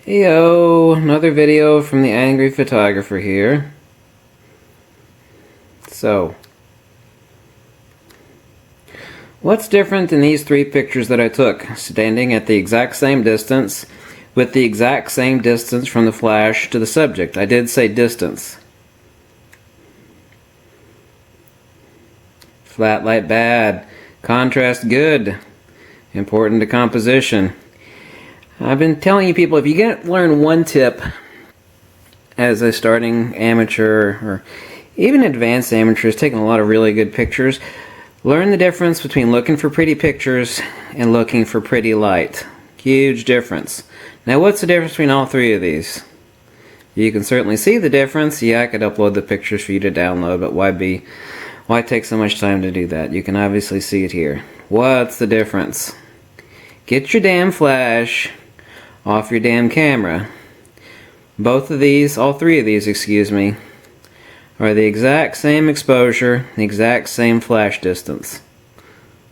Heyo, another video from the angry photographer here. So, what's different in these three pictures that I took? Standing at the exact same distance, with the exact same distance from the flash to the subject. I did say distance. Flat light bad, contrast good, important to composition. I've been telling you people, if you learn one tip as a starting amateur or even advanced amateurs taking a lot of really good pictures, learn the difference between looking for pretty pictures and looking for pretty light. Huge difference. Now what's the difference between all three of these? You can certainly see the difference. Yeah, I could upload the pictures for you to download, but why take so much time to do that? You can obviously see it here. What's the difference? Get your damn flash off your damn camera. Both of these, all three of these, excuse me, are the exact same exposure, the exact same flash distance.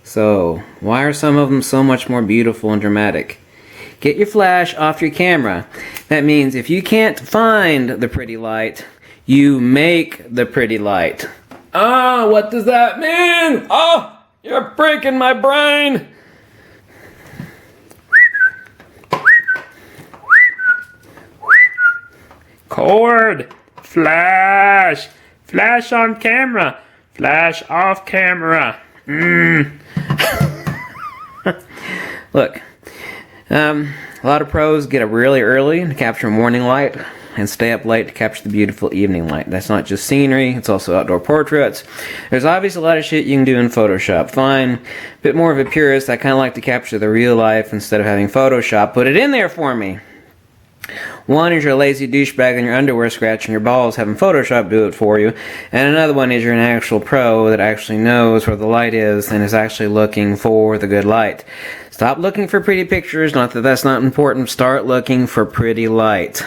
So, why are some of them so much more beautiful and dramatic? Get your flash off your camera. That means if you can't find the pretty light, you make the pretty light. Ah, what does that mean? Oh, you're breaking my brain. Cord, flash, flash on camera, flash off camera. Look, a lot of pros get up really early to capture morning light and stay up late to capture the beautiful evening light. That's not just scenery, it's also outdoor portraits. There's obviously a lot of shit you can do in Photoshop. Fine, a bit more of a purist, I kind of like to capture the real life instead of having Photoshop put it in there for me. One is you're a lazy douchebag in your underwear scratching your balls having Photoshop do it for you. And another one is you're an actual pro that actually knows where the light is and is actually looking for the good light. Stop looking for pretty pictures, not that that's not important. Start looking for pretty light.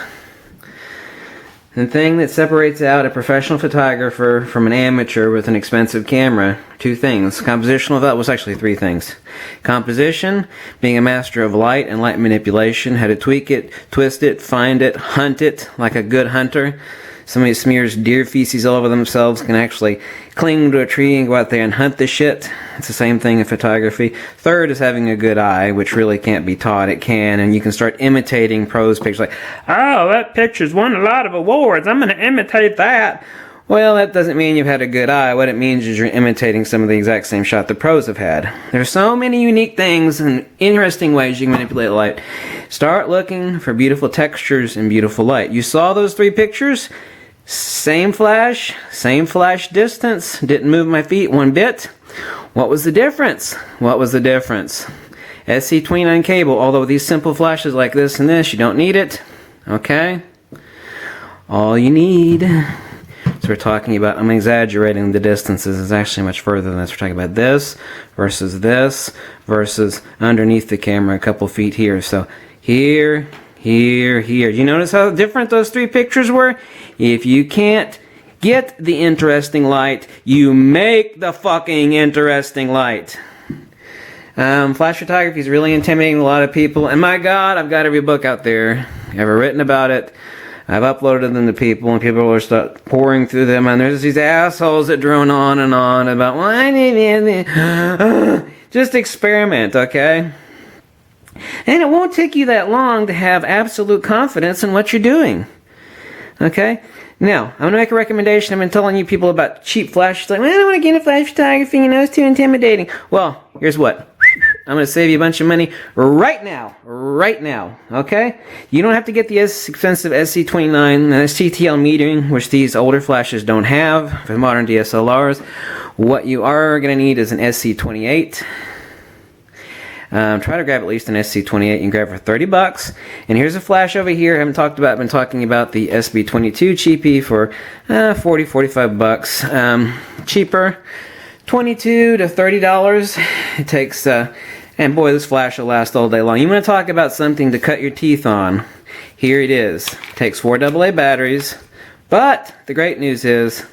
The thing that separates out a professional photographer from an amateur with an expensive camera, two things. Compositional, that was actually three things. Composition, being a master of light and light manipulation, how to tweak it, twist it, find it, hunt it like a good hunter. Somebody smears deer feces all over themselves can actually cling to a tree and go out there and hunt the shit. It's the same thing in photography. Third is having a good eye, which really can't be taught. It can, and you can start imitating pros' pictures like, oh, that picture's won a lot of awards. I'm going to imitate that. Well, that doesn't mean you've had a good eye. What it means is you're imitating some of the exact same shot the pros have had. There's so many unique things and interesting ways you can manipulate light. Start looking for beautiful textures and beautiful light. You saw those three pictures? Same flash distance, didn't move my feet one bit. What was the difference? What was the difference? SC29 cable, although these simple flashes like this and this, you don't need it. Okay? All you need. So we're talking about, I'm exaggerating the distances, it's actually much further than this. We're talking about this versus underneath the camera a couple feet here. So here. You notice how different those three pictures were? If you can't get the interesting light, you make the fucking interesting light. Flash photography is really intimidating a lot of people, and my God, I've got every book out there ever written about it. I've uploaded them to people, and people will start pouring through them, and there's these assholes that drone on and on about, just experiment, okay? And it won't take you that long to have absolute confidence in what you're doing. Okay? Now, I'm going to make a recommendation. I've been telling you people about cheap flash. It's like, well, I don't want to get into flash photography, it's too intimidating. Well, here's what. I'm going to save you a bunch of money right now, okay? You don't have to get the expensive SC29 and STTL metering, which these older flashes don't have for modern DSLRs. What you are going to need is an SC28. Try to grab at least an SC28. You can grab it for $30. And here's a flash over here. I haven't talked about. I've been talking about the SB22 cheapie for $40-45. Cheaper, $22 to $30. It takes, and boy, this flash will last all day long. You want to talk about something to cut your teeth on? Here it is. It takes 4 AA batteries. But the great news is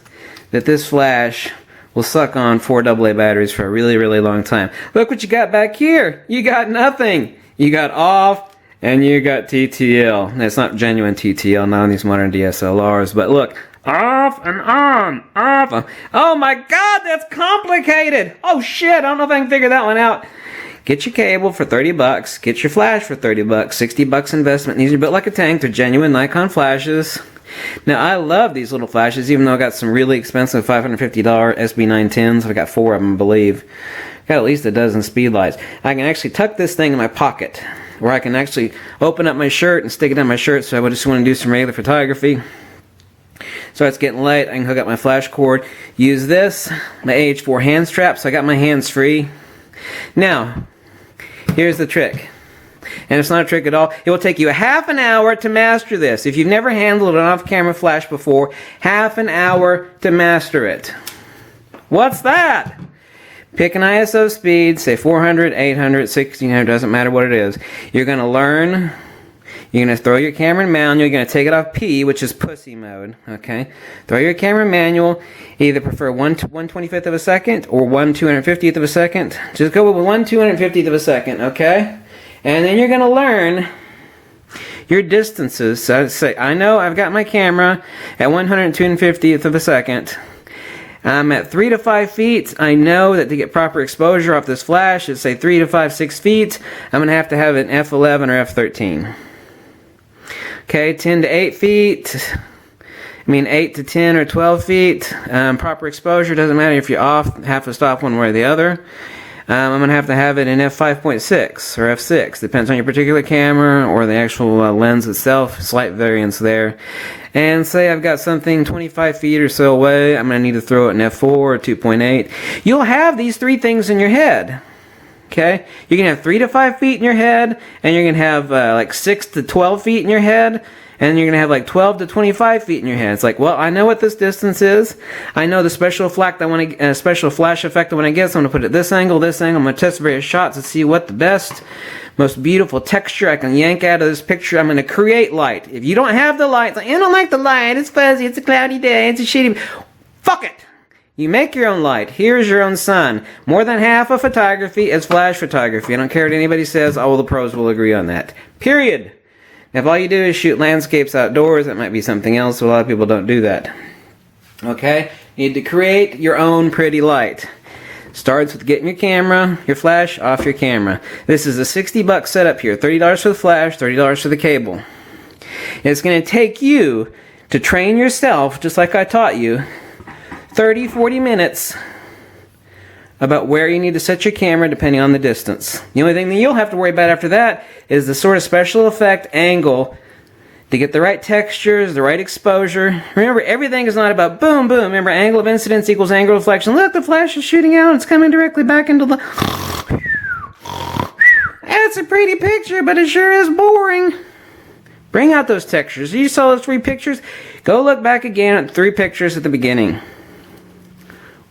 that this flash will suck on 4 AA batteries for a really, really long time. Look what you got back here. You got nothing. You got off and you got TTL. That's not genuine TTL, not on these modern DSLRs, but look. Off and on, off. Oh my God, that's complicated. Oh shit, I don't know if I can figure that one out. Get your cable for 30 bucks. Get your flash for 30 bucks. 60 bucks investment. These are built like a tank. They're genuine Nikon flashes. Now, I love these little flashes, even though I got some really expensive $550 SB910s. I got 4 of them, I believe. Got at least a dozen speed lights. I can actually tuck this thing in my pocket, where I can actually open up my shirt and stick it on my shirt, so I just want to do some regular photography. So it's getting late. I can hook up my flash cord. Use this, my AH4 hand strap, so I got my hands free. Now, here's the trick. And it's not a trick at all. It will take you a half an hour to master this. If you've never handled an off-camera flash before, half an hour to master it. What's that? Pick an ISO speed, say 400, 800, 1600, doesn't matter what it is. You're going to learn. You're going to throw your camera in manual. You're going to take it off P, which is pussy mode. Okay? Throw your camera in manual. Either prefer 1/125th of a second or 1/250th of a second. Just go with 1/250th of a second, okay? And then you're going to learn your distances. So say, I know I've got my camera at 1/250th of a second. I'm at 3 to 5 feet. I know that to get proper exposure off this flash, it's say 3 to 5, 6 feet. I'm going to have an F11 or F13. Okay, 10 to 8 feet. I mean 8 to 10 or 12 feet. Proper exposure, doesn't matter if you're off half a stop one way or the other. I'm going to have it in f5.6 or f6. Depends on your particular camera or the actual lens itself. Slight variance there. And say I've got something 25 feet or so away. I'm going to need to throw it in f4 or 2.8. You'll have these 3 things in your head. Okay? You're going to have 3 to 5 feet in your head. And you're going to have like 6 to 12 feet in your head. And you're going to have like 12 to 25 feet in your head. It's like, well, I know what this distance is. I know the special flash effect I want to get. So I'm going to put it at this angle, this angle. I'm going to test various shots to see what the best, most beautiful texture I can yank out of this picture. I'm going to create light. If you don't have the light, like, I don't like the light. It's fuzzy. It's a cloudy day. It's a shitty. Fuck it. You make your own light. Here's your own sun. More than half of photography is flash photography. I don't care what anybody says. All the pros will agree on that. Period. If all you do is shoot landscapes outdoors, that might be something else. So a lot of people don't do that. Okay? You need to create your own pretty light. Starts with getting your camera, your flash, off your camera. This is a $60 setup here. $30 for the flash, $30 for the cable. It's going to take you to train yourself, just like I taught you, 30, 40 minutes about where you need to set your camera depending on the distance. The only thing that you'll have to worry about after that is the sort of special effect angle to get the right textures, the right exposure. Remember, everything is not about boom, boom. Remember, angle of incidence equals angle of reflection. Look, the flash is shooting out. It's coming directly back into the... That's a pretty picture, but it sure is boring. Bring out those textures. You saw those 3 pictures? Go look back again at 3 pictures at the beginning.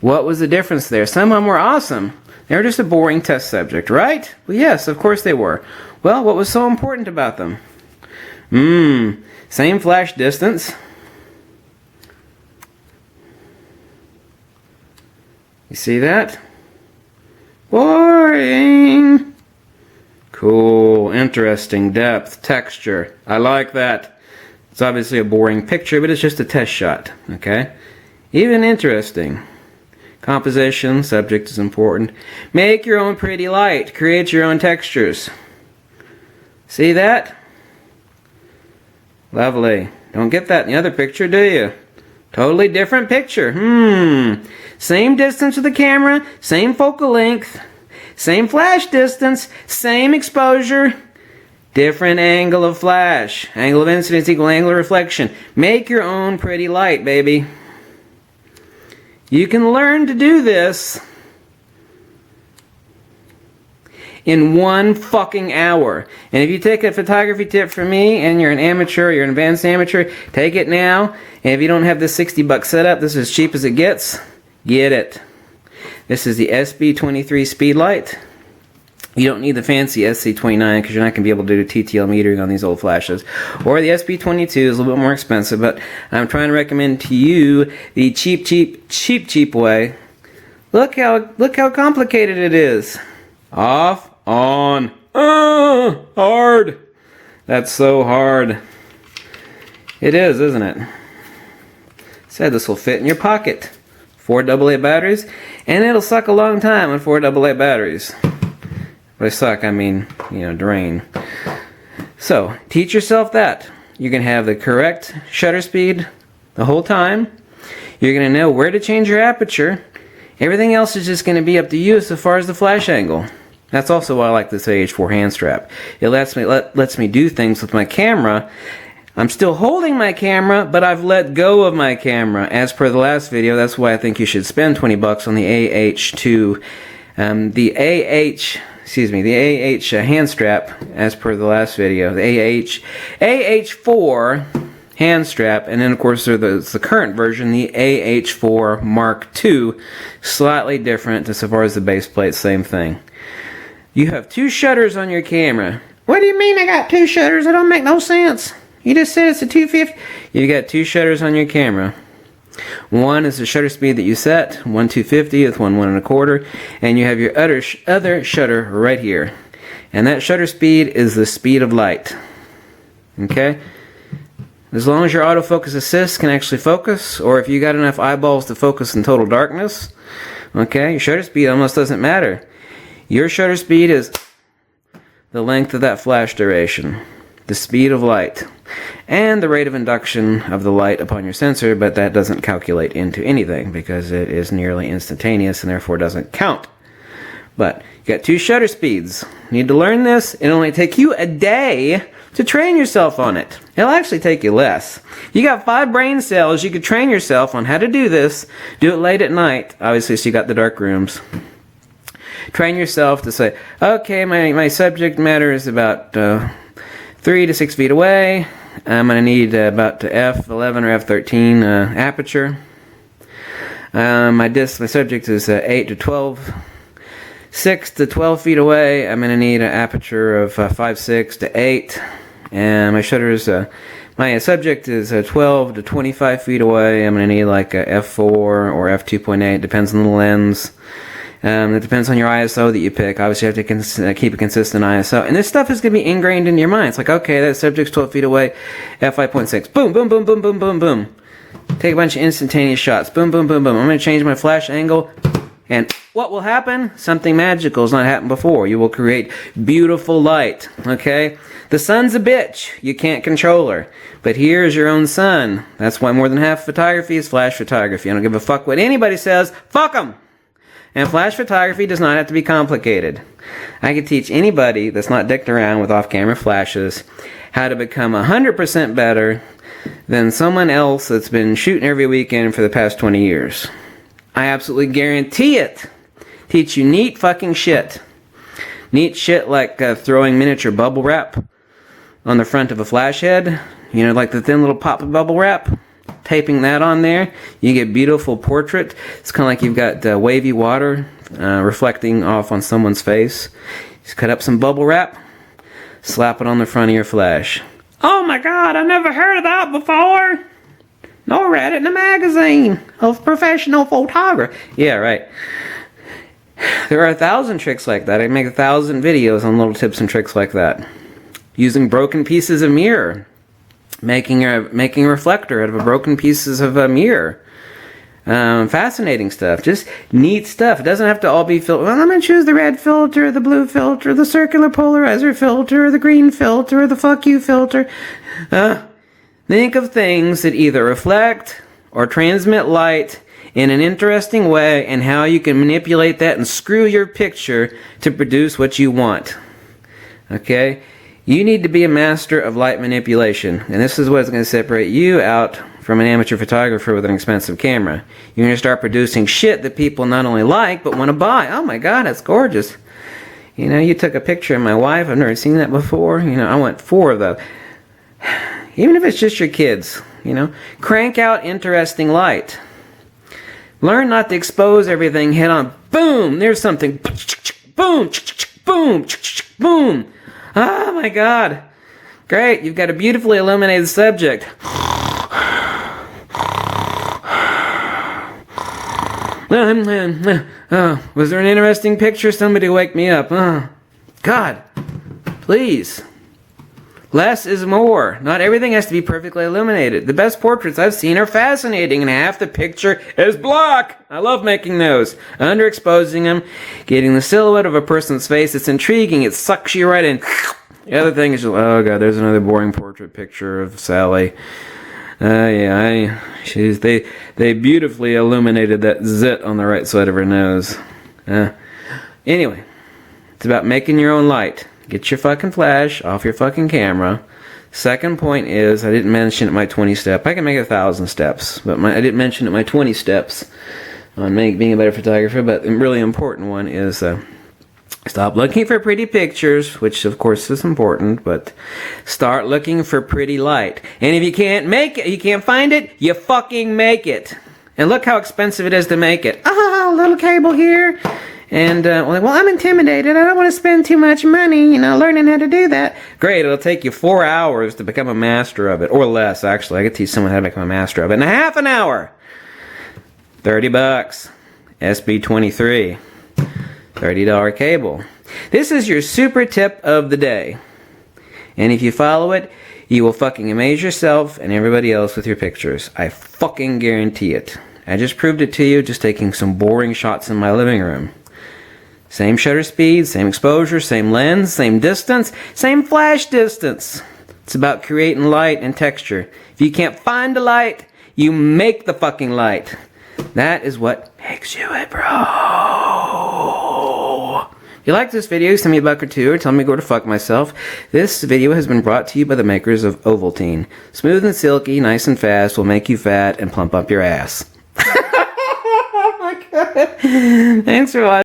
What was the difference there? Some of them were awesome. They were just a boring test subject, right? Well, yes, of course they were. Well, what was so important about them? Same flash distance. You see that? Boring. Cool, interesting, depth, texture. I like that. It's obviously a boring picture, but it's just a test shot, okay? Even interesting. Composition, subject is important. Make your own pretty light. Create your own textures. See that? Lovely. Don't get that in the other picture, do you? Totally different picture. Same distance with the camera, same focal length, same flash distance, same exposure, different angle of flash. Angle of incidence equal angle of reflection. Make your own pretty light, baby. You can learn to do this in 1 fucking hour. And if you take a photography tip from me and you're an amateur, you're an advanced amateur, take it now. And if you don't have this $60 setup, this is as cheap as it gets, get it. This is the SB23 speed light. You don't need the fancy SC29 because you're not going to be able to do TTL metering on these old flashes. Or the SB22 is a little bit more expensive, but I'm trying to recommend to you the cheap way. Look how complicated it is. Off, on, hard. That's so hard. It is, isn't it? Said this will fit in your pocket. 4 AA batteries, and it'll suck a long time on 4 AA batteries. By suck, I mean, drain. So, teach yourself that. You can have the correct shutter speed the whole time. You're going to know where to change your aperture. Everything else is just going to be up to you so far as the flash angle. That's also why I like this AH4 hand strap. It lets me do things with my camera. I'm still holding my camera, but I've let go of my camera. As per the last video, that's why I think you should spend 20 bucks on the AH2, the AH hand strap, as per the last video. The AH4 hand strap, and then of course there's the current version, the AH4 Mark II, slightly different as far as the base plate, same thing. You have 2 shutters on your camera. What do you mean I got 2 shutters? That don't make no sense. You just said it's a 250. You got 2 shutters on your camera. One is the shutter speed that you set, one 250, with one 1 1/4, and you have your other shutter right here. And that shutter speed is the speed of light. Okay? As long as your autofocus assist can actually focus, or if you got enough eyeballs to focus in total darkness, okay, your shutter speed almost doesn't matter. Your shutter speed is the length of that flash duration, the speed of light, and the rate of induction of the light upon your sensor, but that doesn't calculate into anything because it is nearly instantaneous and therefore doesn't count. But you got 2 shutter speeds. Need to learn this. It'll only take you a day to train yourself on it. It'll actually take you less. You got 5 brain cells. You could train yourself on how to do this. Do it late at night, obviously, so you got the dark rooms. Train yourself to say, okay, my subject matter is about 3 to 6 feet away. I'm going to need about f11 or f13 aperture. My subject is 8 to 12. 6 to 12 feet away, I'm going to need an aperture of 5.6 to 8. And my shutters, my subject is 12 to 25 feet away. I'm going to need like a f4 or f2.8, depends on the lens. It depends on your ISO that you pick. Obviously, you have to keep a consistent ISO. And this stuff is going to be ingrained in your mind. It's like, okay, that subject's 12 feet away, f5.6. Boom, boom, boom, boom, boom, boom, boom. Take a bunch of instantaneous shots. Boom, boom, boom, boom. I'm going to change my flash angle. And what will happen? Something magical has not happened before. You will create beautiful light. Okay? The sun's a bitch. You can't control her. But here's your own sun. That's why more than half photography is flash photography. I don't give a fuck what anybody says. Fuck them! And flash photography does not have to be complicated. I could teach anybody that's not dicked around with off-camera flashes how to become 100% better than someone else that's been shooting every weekend for the past 20 years. I absolutely guarantee it. Teach you neat fucking shit. Neat shit like throwing miniature bubble wrap on the front of a flash head. You know, like the thin little pop of bubble wrap. Taping that on there, you get beautiful portrait. It's kind of like you've got wavy water reflecting off on someone's face. Just cut up some bubble wrap, slap it on the front of your flash. Oh my god, I never heard of that before. No, read it in a magazine of professional photography. Yeah, right. There are 1,000 tricks like that. I make 1,000 videos on little tips and tricks like that. Using broken pieces of mirror. Making a reflector out of broken pieces of a mirror. Fascinating stuff. Just neat stuff. It doesn't have to all be filtered. Well, I'm going to choose the red filter, the blue filter, the circular polarizer filter, the green filter, the fuck you filter. Think of things that either reflect or transmit light in an interesting way and how you can manipulate that and screw your picture to produce what you want. Okay? You need to be a master of light manipulation, and this is what's going to separate you out from an amateur photographer with an expensive camera. You're going to start producing shit that people not only like, but want to buy. Oh my god, that's gorgeous. You know, you took a picture of my wife. I've never seen that before. You know, I want 4 of those. Even if it's just your kids, you know. Crank out interesting light. Learn not to expose everything head on. Boom, there's something. Boom, boom, boom. Oh my god. Great, you've got a beautifully illuminated subject. Was there an interesting picture? Somebody wake me up. God, please. Less is more. Not everything has to be perfectly illuminated. The best portraits I've seen are fascinating, and half the picture is black. I love making those. Underexposing them, getting the silhouette of a person's face. It's intriguing. It sucks you right in. The other thing is, just, oh god, there's another boring portrait picture of Sally. They beautifully illuminated that zit on the right side of her nose. Anyway, it's about making your own light. Get your fucking flash off your fucking camera. Second point is, I didn't mention it my 20 step. I can make 1,000 steps, but I didn't mention it my 20 steps on being a better photographer. But a really important one is stop looking for pretty pictures, which of course is important, but start looking for pretty light. And if you can't make it, you can't find it, you fucking make it. And look how expensive it is to make it. A little cable here. And, well, I'm intimidated. I don't want to spend too much money, learning how to do that. Great, it'll take you 4 hours to become a master of it. Or less, actually. I could teach someone how to become a master of it in a half an hour. $30. SB23. $30 cable. This is your super tip of the day. And if you follow it, you will fucking amaze yourself and everybody else with your pictures. I fucking guarantee it. I just proved it to you just taking some boring shots in my living room. Same shutter speed, same exposure, same lens, same distance, same flash distance. It's about creating light and texture. If you can't find the light, you make the fucking light. That is what makes you a pro. If you like this video, send me a buck or two or tell me to go to fuck myself. This video has been brought to you by the makers of Ovaltine. Smooth and silky, nice and fast, will make you fat and plump up your ass. Oh my god. Thanks for watching.